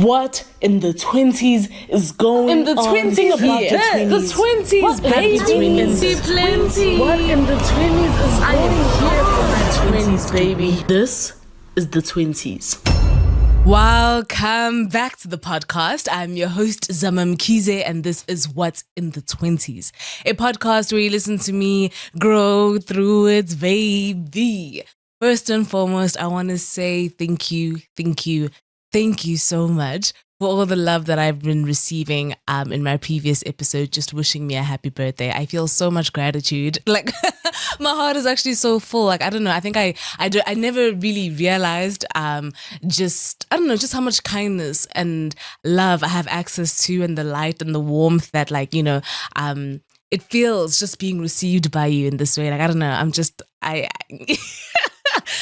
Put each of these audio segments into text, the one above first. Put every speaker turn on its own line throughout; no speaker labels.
What in the 20s is going
in the
on?
20s?
Think about
Yes, the 20s, baby.
Plenty. What in the 20s is going on?
20s, baby.
This is the 20s.
Welcome back to the podcast. I'm your host, Zama Mkize, and this is What's in the 20s, a podcast where you listen to me grow through it, baby. First and foremost, I want to say thank you so much for all the love that I've been receiving in my previous episode, just wishing me a happy birthday. I feel so much gratitude. Like, my heart is actually so full. Like, I don't know. I think I never really realized just how much kindness and love I have access to, and the light and the warmth that, like, it feels just being received by you in this way. Like, I don't know.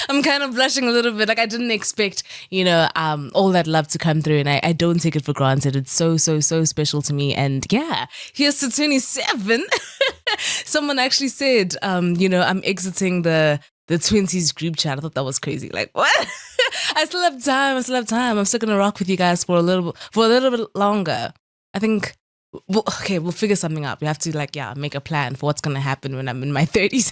I'm kind of blushing a little bit. Like, I didn't expect, all that love to come through, and I don't take it for granted. It's so special to me. And yeah, here's to 27. Someone actually said, I'm exiting the 20s group chat. I thought that was crazy. Like, what? I still have time. I'm still gonna rock with you guys for a little bit longer. I think. We'll figure something out. We have to make a plan for what's going to happen when I'm in my 30s.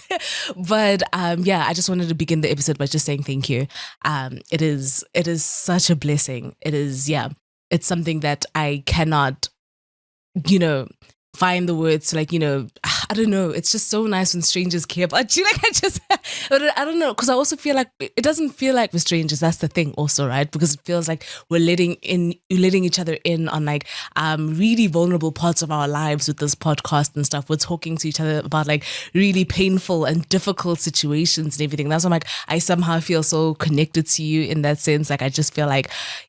But I just wanted to begin the episode by just saying thank you. It is such a blessing. It is, it's something that I cannot, find the words to, I don't know. It's just so nice when strangers care about you. I don't know. Because I also feel like it doesn't feel like we're strangers. That's the thing also, right? Because it feels like we're letting each other in on really vulnerable parts of our lives with this podcast and stuff. We're talking to each other about really painful and difficult situations and everything. That's why I somehow feel so connected to you in that sense. I just feel I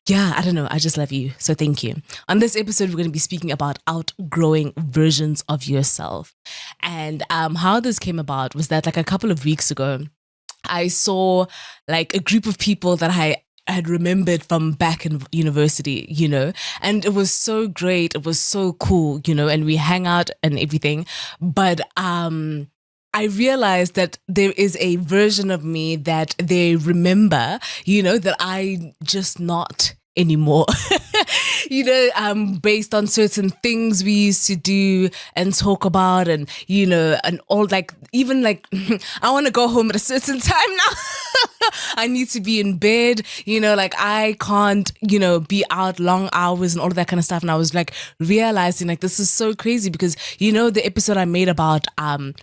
don't know. I just love you. So thank you. On this episode, we're going to be speaking about outgrowing versions of yourself. And how this came about was that a couple of weeks ago, I saw a group of people that I had remembered from back in university, and it was so great. It was so cool, and we hang out and everything. But I realized that there is a version of me that they remember, that I just not anymore. Based on certain things we used to do and talk about, and and all even I want to go home at a certain time now. I need to be in bed, I can't, be out long hours and all of that kind of stuff. And I was realizing this is so crazy because, the episode I made about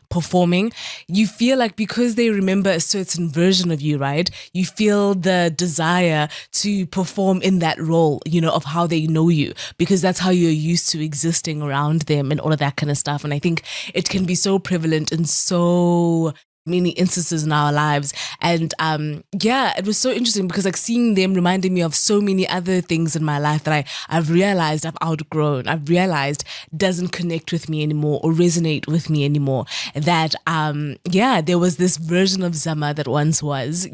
performing, you feel because they remember a certain version of you, right? You feel the desire to perform in that role, of how they know you, because that's how you're used to existing around them and all of that kind of stuff. And I think it can be so prevalent in so many instances in our lives. And it was so interesting because seeing them reminded me of so many other things in my life that I've realized I've outgrown. I've realized doesn't connect with me anymore or resonate with me anymore. That there was this version of Zama that once was,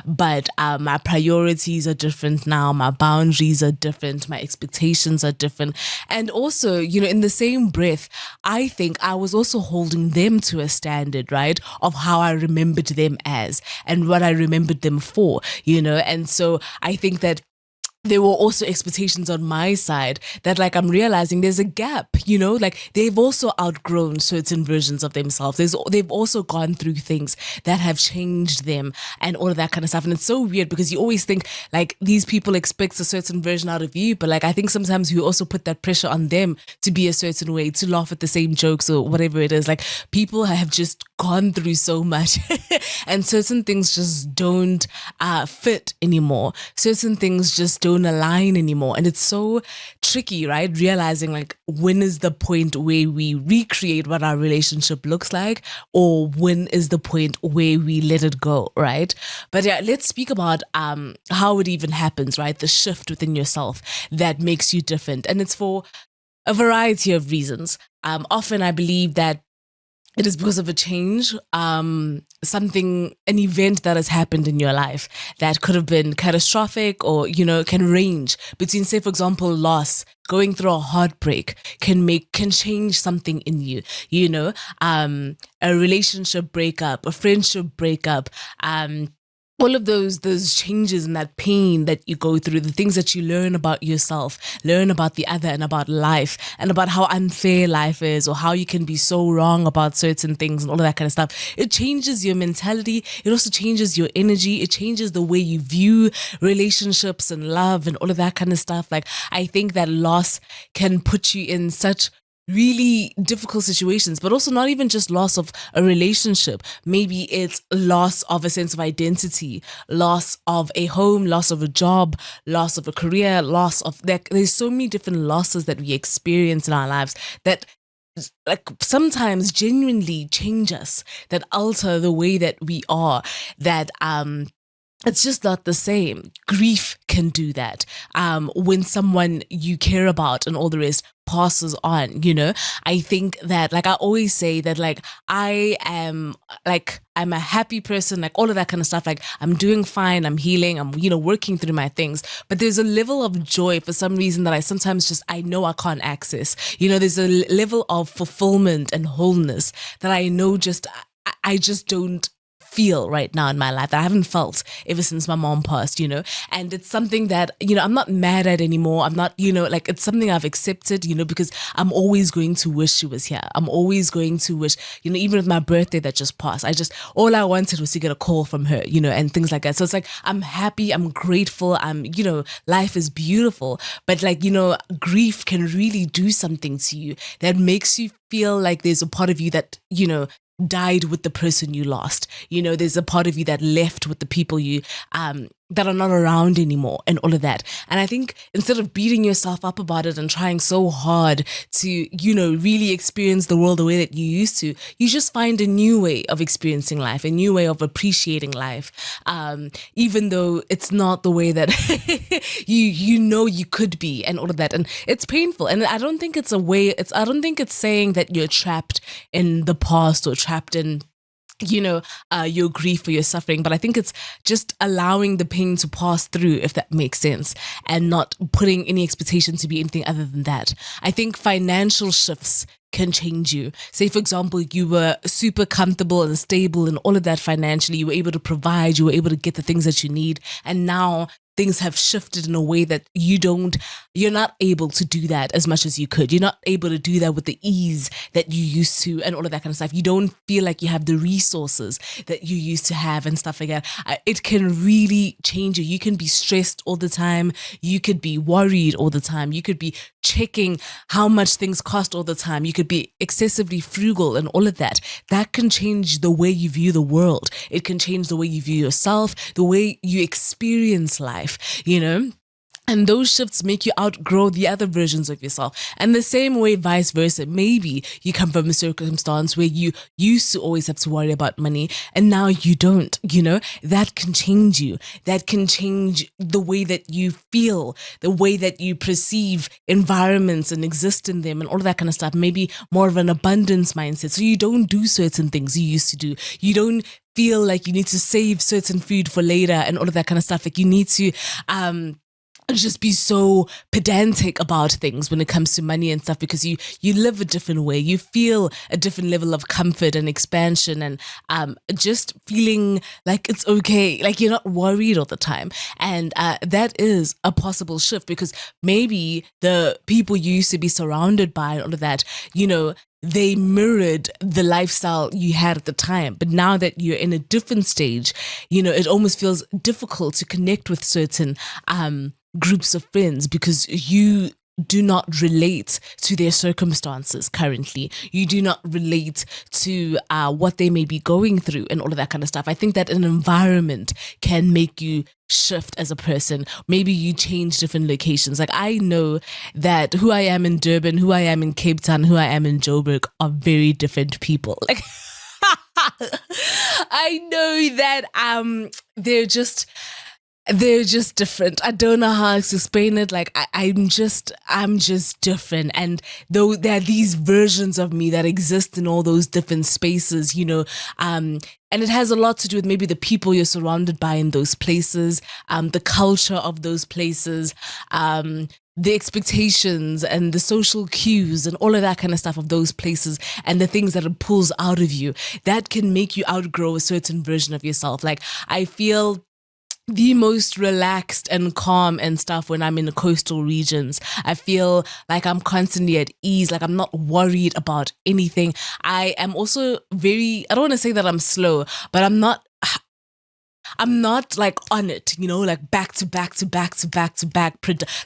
but my priorities are different now. My boundaries are different. My expectations are different. And also, in the same breath, I think I was also holding them to a standard, right, of how I remembered them as and what I remembered them for, and so I think that there were also expectations on my side that I'm realizing there's a gap, they've also outgrown certain versions of themselves. They've also gone through things that have changed them and all of that kind of stuff. And it's so weird because you always think these people expect a certain version out of you. But I think sometimes we also put that pressure on them to be a certain way, to laugh at the same jokes or whatever it is. People have just gone through so much and certain things just don't fit anymore. Certain things just don't align anymore. And it's so tricky, right? Realizing when is the point where we recreate what our relationship looks like, or when is the point where we let it go, right? But let's speak about how it even happens, right? The shift within yourself that makes you different. And it's for a variety of reasons. Often I believe that it is because of a change, an event that has happened in your life that could have been catastrophic or, can range between, say, for example, loss, going through a heartbreak can change something in you, a relationship breakup, a friendship breakup, all of those changes and that pain that you go through, the things that you learn about yourself, learn about the other and about life and about how unfair life is, or how you can be so wrong about certain things and all of that kind of stuff. It changes your mentality. It also changes your energy. It changes the way you view relationships and love and all of that kind of stuff. Like, I think that loss can put you in such really difficult situations, but also not even just loss of a relationship. Maybe it's loss of a sense of identity, loss of a home, loss of a job, loss of a career, loss of there's so many different losses that we experience in our lives that like sometimes genuinely change us, that alter the way that we are, that it's just not the same. Grief can do that. When someone you care about and all the rest passes on, I think that, like I always say, that like I'm a happy person, like all of that kind of stuff. Like I'm doing fine, I'm healing, I'm, working through my things. But there's a level of joy for some reason that I sometimes I know I can't access. There's a level of fulfillment and wholeness that I know I just don't feel right now in my life that I haven't felt ever since my mom passed, and it's something that, I'm not mad at anymore. I'm not, it's something I've accepted, because I'm always going to wish she was here. I'm always going to wish, even with my birthday that just passed, all I wanted was to get a call from her, and things like that. So it's like, I'm happy, I'm grateful, life is beautiful, but grief can really do something to you that makes you feel like there's a part of you that, died with the person you lost. There's a part of you that left with the people you that are not around anymore and all of that. And I think instead of beating yourself up about it and trying so hard to, really experience the world the way that you used to, you just find a new way of experiencing life, a new way of appreciating life, even though it's not the way that you could be and all of that. And it's painful. And I don't think I don't think it's saying that you're trapped in the past or trapped in your grief or your suffering, but I think it's just allowing the pain to pass through, if that makes sense, and not putting any expectation to be anything other than that. I think financial shifts can change you. Say, for example, you were super comfortable and stable and all of that financially. You were able to provide, you were able to get the things that you need. And now things have shifted in a way that you're not able to do that as much as you could. You're not able to do that with the ease that you used to and all of that kind of stuff. You don't feel like you have the resources that you used to have and stuff like that. It can really change you. You can be stressed all the time. You could be worried all the time. You could be checking how much things cost all the time. You could be excessively frugal and all of that. That can change the way you view the world. It can change the way you view yourself, the way you experience life, And those shifts make you outgrow the other versions of yourself. And the same way, vice versa. Maybe you come from a circumstance where you used to always have to worry about money and now you don't, That can change you. That can change the way that you feel, the way that you perceive environments and exist in them and all of that kind of stuff. Maybe more of an abundance mindset. So you don't do certain things you used to do. You don't feel like you need to save certain food for later and all of that kind of stuff. Like you need to, just be so pedantic about things when it comes to money and stuff, because you live a different way. You feel a different level of comfort and expansion and just feeling like it's okay, like you're not worried all the time. And that is a possible shift, because maybe the people you used to be surrounded by and all of that, they mirrored the lifestyle you had at the time. But now that you're in a different stage, it almost feels difficult to connect with certain groups of friends because you do not relate to their circumstances currently. You do not relate to what they may be going through and all of that kind of stuff. I think that an environment can make you shift as a person. Maybe you change different locations. Like I know that who I am in Durban, who I am in Cape Town, who I am in Joburg are very different people. Like I know that they're just different. I don't know how to explain it. Like I'm just different. And though there are these versions of me that exist in all those different spaces, and it has a lot to do with maybe the people you're surrounded by in those places, the culture of those places, the expectations and the social cues and all of that kind of stuff of those places and the things that it pulls out of you that can make you outgrow a certain version of yourself. Like I feel the most relaxed and calm and stuff when I'm in the coastal regions. I feel like I'm constantly at ease, like I'm not worried about anything. I am also I don't want to say that I'm slow, but I'm not like on it, like back to back to back to back to back,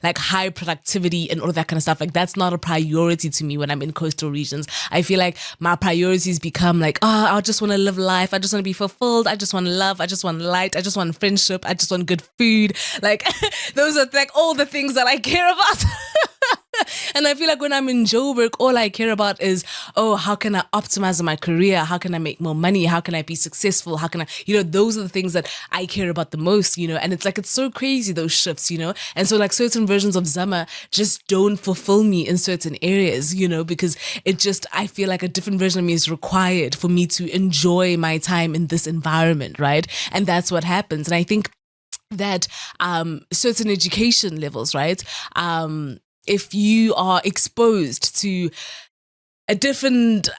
like high productivity and all of that kind of stuff. Like that's not a priority to me when I'm in coastal regions. I feel like my priorities become like, I just want to live life. I just want to be fulfilled. I just want love. I just want light. I just want friendship. I just want good food. Like those are like all the things that I care about. And I feel like when I'm in Joburg, all I care about is, how can I optimize my career? How can I make more money? How can I be successful? How can I, those are the things that I care about the most, and it's like, it's so crazy, those shifts, and so like certain versions of Zama just don't fulfill me in certain areas, because I feel like a different version of me is required for me to enjoy my time in this environment, right? And that's what happens. And I think that certain education levels, right? If you are exposed to a different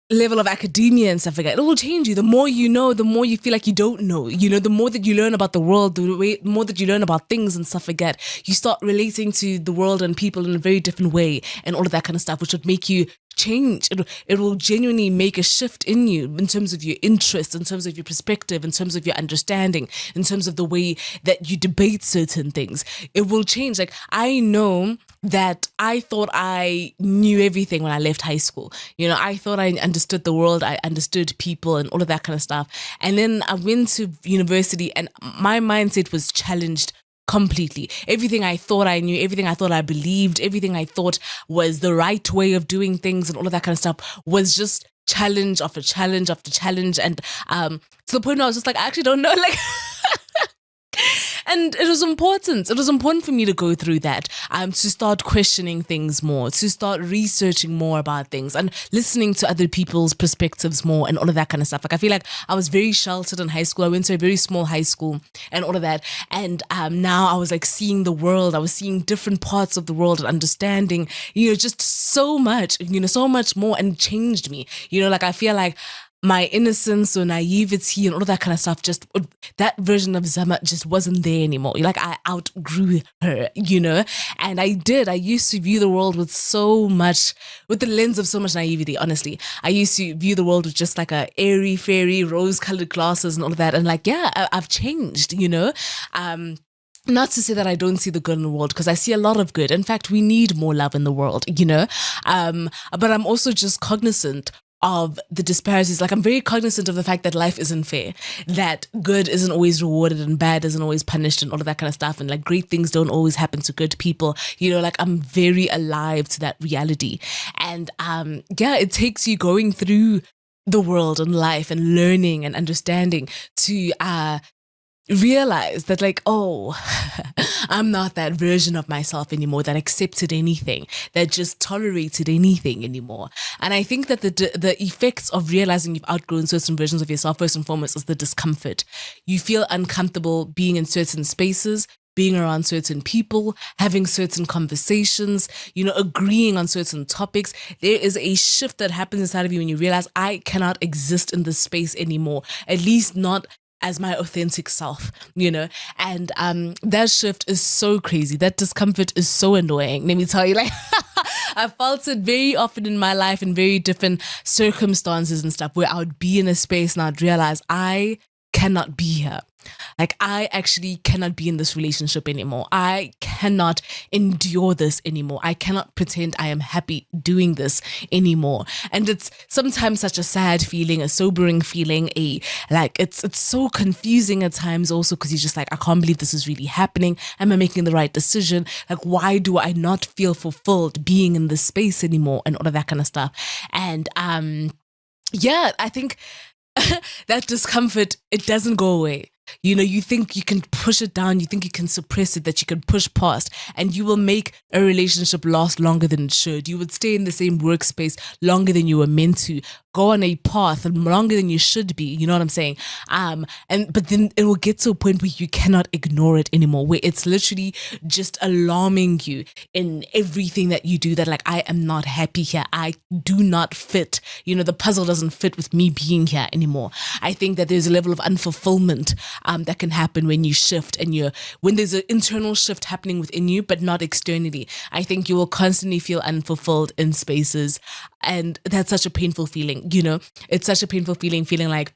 level of academia and stuff like that, it will change you. The more you know, the more you feel like you don't know. The more that you learn about the world, the more that you learn about things and stuff like that, you start relating to the world and people in a very different way and all of that kind of stuff, which would make you change. It will genuinely make a shift in you in terms of your interest, in terms of your perspective, in terms of your understanding, in terms of the way that you debate certain things. It will change. Like I know that I thought I knew everything when I left high school. I thought I understood the world, I understood people and all of that kind of stuff. And then I went to university and my mindset was challenged completely. Everything I thought I knew, everything I thought I believed, everything I thought was the right way of doing things and all of that kind of stuff was just challenge after challenge after challenge. And to the point where I was just like, I actually don't know, like... And it was important. It was important for me to go through that, to start questioning things more, to start researching more about things and listening to other people's perspectives more and all of that kind of stuff. Like I feel like I was very sheltered in high school. I went to a very small high school and all of that. And now I was like seeing the world. I was seeing different parts of the world and understanding, just so much, so much more, and it changed me. Like I feel like my innocence or naivety and all of that kind of stuff, that version of Zama just wasn't there anymore. Like I outgrew her, and I used to view the world with the lens of so much naivety, honestly. I used to view the world with just like a airy, fairy, rose-colored glasses and all of that. And like, yeah, I've changed, not to say that I don't see the good in the world, because I see a lot of good. In fact, we need more love in the world, but I'm also just cognizant of the disparities. Like I'm very cognizant of the fact that life isn't fair, that good isn't always rewarded and bad isn't always punished and all of that kind of stuff. And like great things don't always happen to good people. Like I'm very alive to that reality. And it takes you going through the world and life and learning and understanding to realize that like, I'm not that version of myself anymore that accepted anything, that just tolerated anything anymore. And I think that the effects of realizing you've outgrown certain versions of yourself, first and foremost, is the discomfort. You feel uncomfortable being in certain spaces, being around certain people, having certain conversations, agreeing on certain topics. There is a shift that happens inside of you when you realize I cannot exist in this space anymore, at least not as my authentic self, and that shift is so crazy. That discomfort is so annoying. Let me tell you, like, I felt it very often in my life in very different circumstances and stuff, where I would be in a space and I'd realize I cannot be here. Like I actually cannot be in this relationship anymore. I cannot endure this anymore. I cannot pretend I am happy doing this anymore. And it's sometimes such a sad feeling, a sobering feeling, it's so confusing at times also, because you're just like, I can't believe this is really happening. Am I making the right decision? Like, why do I not feel fulfilled being in this space anymore? And all of that kind of stuff. And I think that discomfort, it doesn't go away. You think you can push it down, you think you can suppress it, that you can push past, and you will make a relationship last longer than it should. You would stay in the same workspace longer than you were meant to, go on a path longer than you should be. You know what I'm saying? But then it will get to a point where you cannot ignore it anymore, where it's literally just alarming you in everything that you do, that like, I am not happy here. I do not fit. You know, the puzzle doesn't fit with me being here anymore. I think that there's a level of unfulfillment that can happen when you shift, and when there's an internal shift happening within you, but not externally. I think you will constantly feel unfulfilled in spaces. And that's such a painful feeling, you know? It's such a painful feeling like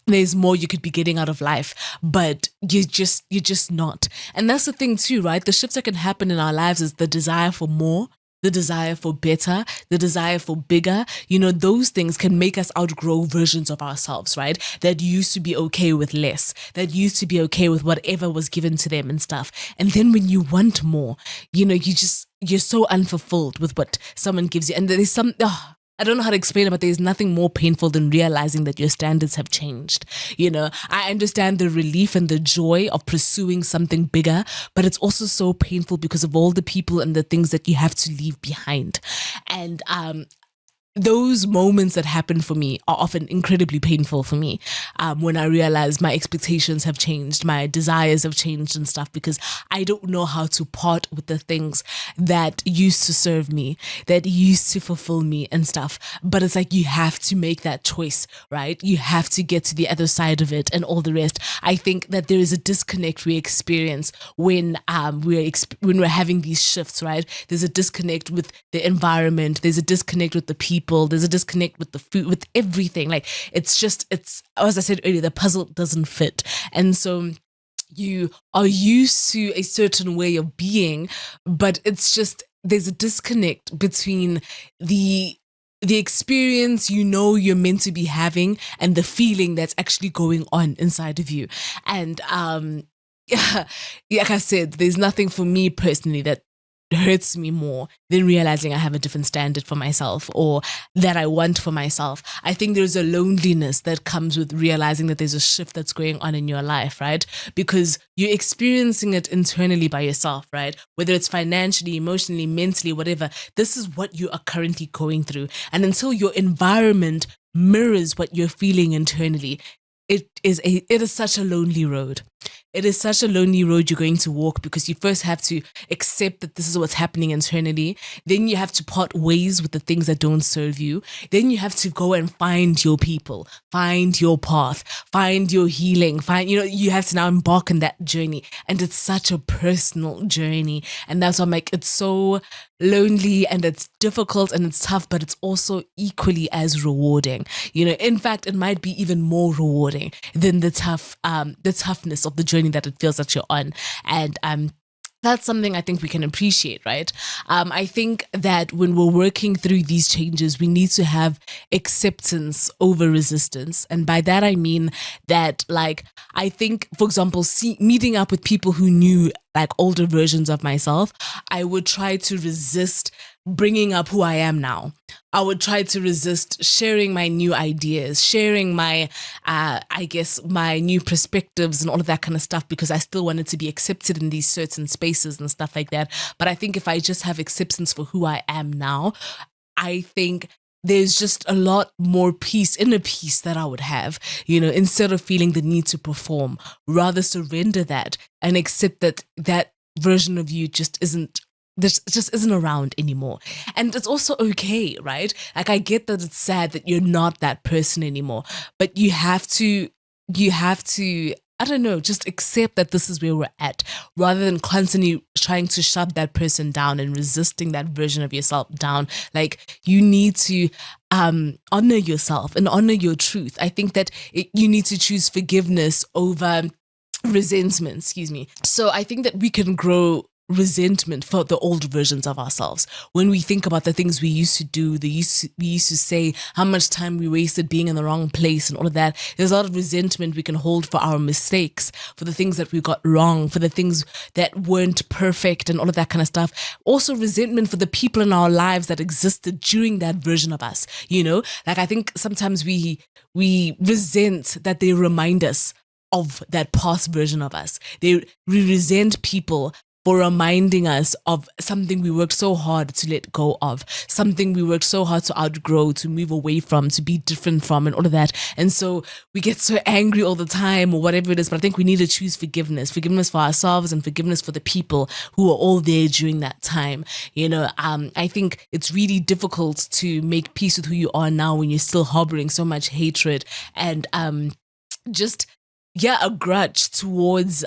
there's more you could be getting out of life, but you're just not. And that's the thing too, right? The shifts that can happen in our lives is the desire for more, the desire for better, the desire for bigger. You know, those things can make us outgrow versions of ourselves, right? That used to be okay with less, that used to be okay with whatever was given to them and stuff. And then when you want more, you know, you're so unfulfilled with what someone gives you. And there's I don't know how to explain it, but there's nothing more painful than realizing that your standards have changed. You know, I understand the relief and the joy of pursuing something bigger, but it's also so painful because of all the people and the things that you have to leave behind. And those moments that happen for me are often incredibly painful for me, when I realize my expectations have changed, my desires have changed and stuff, because I don't know how to part with the things that used to serve me, that used to fulfill me and stuff. But it's like, you have to make that choice, right? You have to get to the other side of it and all the rest. I think that there is a disconnect we experience when we're having these shifts, right? There's a disconnect with the environment. There's a disconnect with the people. There's a disconnect with the food, with everything. Like, it's as I said earlier, the puzzle doesn't fit. And so you are used to a certain way of being, but it's just, there's a disconnect between the experience you're meant to be having and the feeling that's actually going on inside of you. And yeah, like I said, there's nothing for me personally that hurts me more than realizing I have a different standard for myself, or that I want for myself. I think there's a loneliness that comes with realizing that there's a shift that's going on in your life, right? Because you're experiencing it internally by yourself, right? Whether it's financially, emotionally, mentally, whatever, this is what you are currently going through. And until your environment mirrors what you're feeling internally, it is such a lonely road. It is such a lonely road you're going to walk, because you first have to accept that this is what's happening internally. Then you have to part ways with the things that don't serve you. Then you have to go and find your people, find your path, find your healing, you have to now embark on that journey. And it's such a personal journey. And that's why I'm like, it's so lonely and it's difficult and it's tough, but it's also equally as rewarding. You know, in fact, it might be even more rewarding than the toughness of the journey that it feels that you're on. And that's something I think we can appreciate, right? I think that when we're working through these changes, we need to have acceptance over resistance. And by that, I mean that, like, I think, for example, meeting up with people who knew like older versions of myself, I would try to resist bringing up who I am now. I would try to resist sharing my new ideas, sharing my, my new perspectives and all of that kind of stuff, because I still wanted to be accepted in these certain spaces and stuff like that. But I think if I just have acceptance for who I am now, I think there's just a lot more inner peace that I would have, you know, instead of feeling the need to perform, rather surrender that and accept that version of you just isn't around anymore. And it's also okay, right? Like, I get that it's sad that you're not that person anymore, but you have to, I don't know, just accept that this is where we're at, rather than constantly trying to shove that person down and resisting that version of yourself down. Like, you need to honor yourself and honor your truth. I think that you need to choose forgiveness over resentment, So I think that we can grow resentment for the old versions of ourselves when we think about the things we used to do, we used to say, how much time we wasted being in the wrong place and all of that. There's a lot of resentment we can hold for our mistakes, for the things that we got wrong, for the things that weren't perfect and all of that kind of stuff. Also resentment for the people in our lives that existed during that version of us, you know? Like, I think sometimes we resent that they remind us of that past version of us. We resent people for reminding us of something we worked so hard to let go of, something we worked so hard to outgrow, to move away from, to be different from, and all of that. And so we get so angry all the time or whatever it is. But I think we need to choose forgiveness for ourselves and forgiveness for the people who were all there during that time. I think it's really difficult to make peace with who you are now when you're still harboring so much hatred and just a grudge towards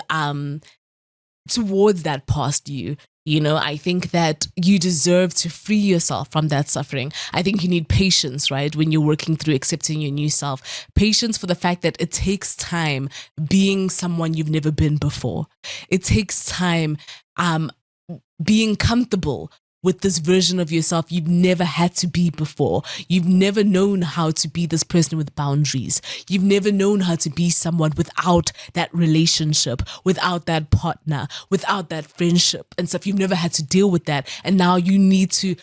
that past you. I think that you deserve to free yourself from that suffering. I think you need patience, right? When you're working through accepting your new self, patience for the fact that it takes time being someone you've never been before. It takes time being comfortable with this version of yourself you've never had to be before. You've never known how to be this person with boundaries. You've never known how to be someone without that relationship, without that partner, without that friendship and stuff. You've never had to deal with that. And now you need to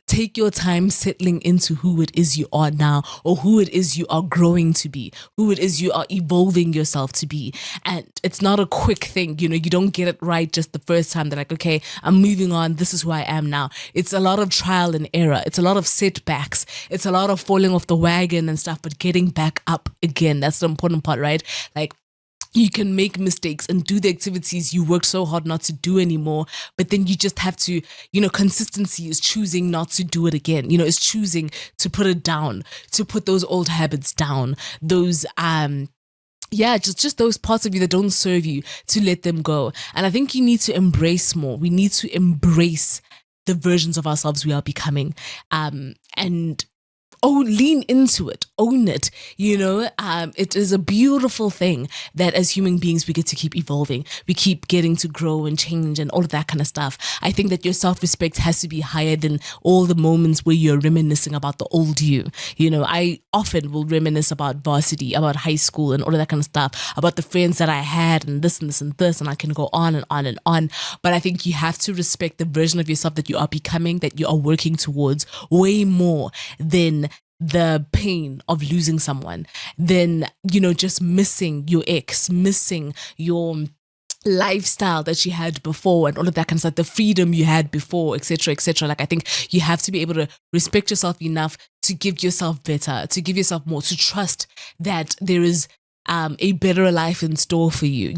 take your time settling into who it is you are now, or who it is you are growing to be, who it is you are evolving yourself to be. And it's not a quick thing. You don't get it right just the first time. They're like, okay, I'm moving on. This is who I am now. It's a lot of trial and error. It's a lot of setbacks. It's a lot of falling off the wagon and stuff, but getting back up again. That's the important part, right? Like, you can make mistakes and do the activities you worked so hard not to do anymore, but then you just have to, consistency is choosing not to do it again. It's choosing to put it down, to put those old habits down, those, just those parts of you that don't serve you, to let them go. And I think you need to embrace more. We need to embrace the versions of ourselves we are becoming. Lean into it, own it. It is a beautiful thing that as human beings, we get to keep evolving. We keep getting to grow and change and all of that kind of stuff. I think that your self-respect has to be higher than all the moments where you're reminiscing about the old you. I often will reminisce about varsity, about high school and all of that kind of stuff, about the friends that I had and this and this and this, and I can go on and on and on. But I think you have to respect the version of yourself that you are becoming, that you are working towards, way more than the pain of losing someone, then, just missing your ex, missing your lifestyle that you had before and all of that kind of stuff, the freedom you had before, etc., etc. Like, I think you have to be able to respect yourself enough to give yourself better, to give yourself more, to trust that there is a better life in store for you,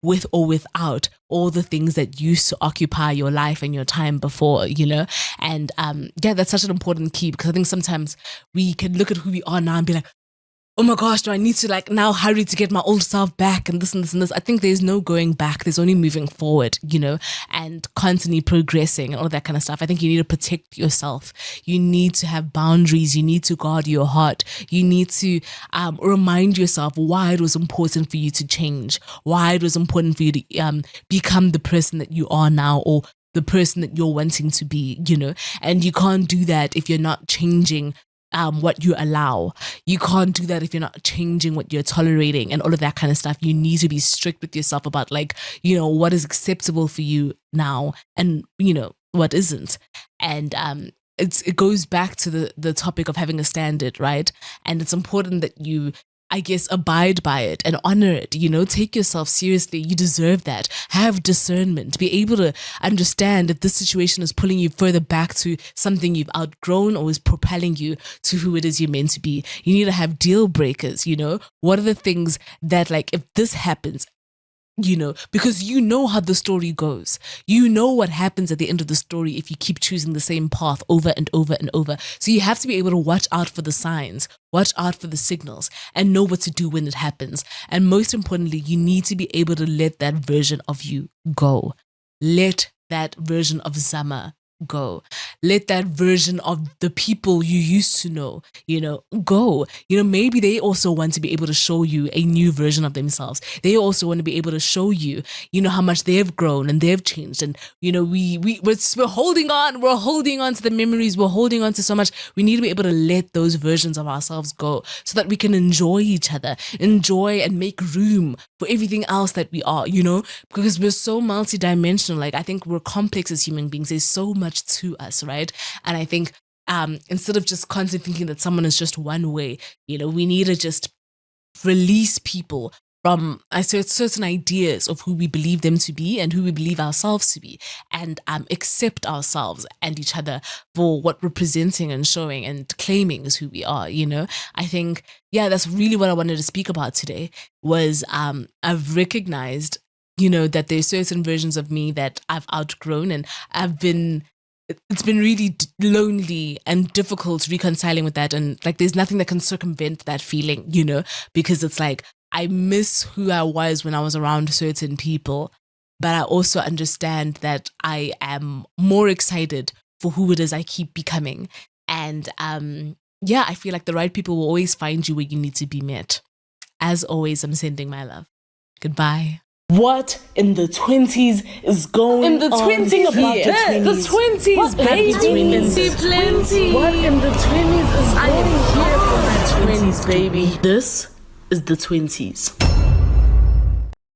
with or without all the things that used to occupy your life and your time before, and that's such an important key, because I think sometimes we can look at who we are now and be like, oh my gosh, do I need to now hurry to get my old self back and this and this and this? I think there's no going back. There's only moving forward, and constantly progressing and all that kind of stuff. I think you need to protect yourself. You need to have boundaries. You need to guard your heart. You need to remind yourself why it was important for you to change, why it was important for you to become the person that you are now, or the person that you're wanting to be, and you can't do that if you're not changing what you allow. You can't do that if you're not changing what you're tolerating and all of that kind of stuff. You need to be strict with yourself about what is acceptable for you now and what isn't. And it goes back to the topic of having a standard, right? And it's important that you, I guess, abide by it and honor it. Take yourself seriously. You deserve that. Have discernment. Be able to understand if this situation is pulling you further back to something you've outgrown or is propelling you to who it is you're meant to be. You need to have deal breakers. What are the things that, if this happens, because how the story goes. What happens at the end of the story if you keep choosing the same path over and over and over. So you have to be able to watch out for the signs, watch out for the signals, and know what to do when it happens. And most importantly, you need to be able to let that version of you go. Let that version of Zama go. Let that version of the people you used to know, go. Maybe they also want to be able to show you a new version of themselves. They also want to be able to show you, how much they've grown and they've changed. And, we're holding on. We're holding on to the memories. We're holding on to so much. We need to be able to let those versions of ourselves go so that we can enjoy each other, enjoy and make room for everything else that we are, because we're so multidimensional. I think we're complex as human beings. There's so much to us, right? And I think instead of just constantly thinking that someone is just one way, we need to just release people from certain ideas of who we believe them to be and who we believe ourselves to be, and accept ourselves and each other for what we're presenting and showing and claiming is who we are. I think, that's really what I wanted to speak about today. Was I've recognized, that there's certain versions of me that I've outgrown, and it's been really lonely and difficult reconciling with that. And like, there's nothing that can circumvent that feeling, because it's like, I miss who I was when I was around certain people, but I also understand that I am more excited for who it is I keep becoming. And I feel like the right people will always find you where you need to be met. As always, I'm sending my love. Goodbye.
What in the 20s is going on? In the 20s here. The 20s, baby. What in the 20s is going here for my 20s, baby? This is the 20s.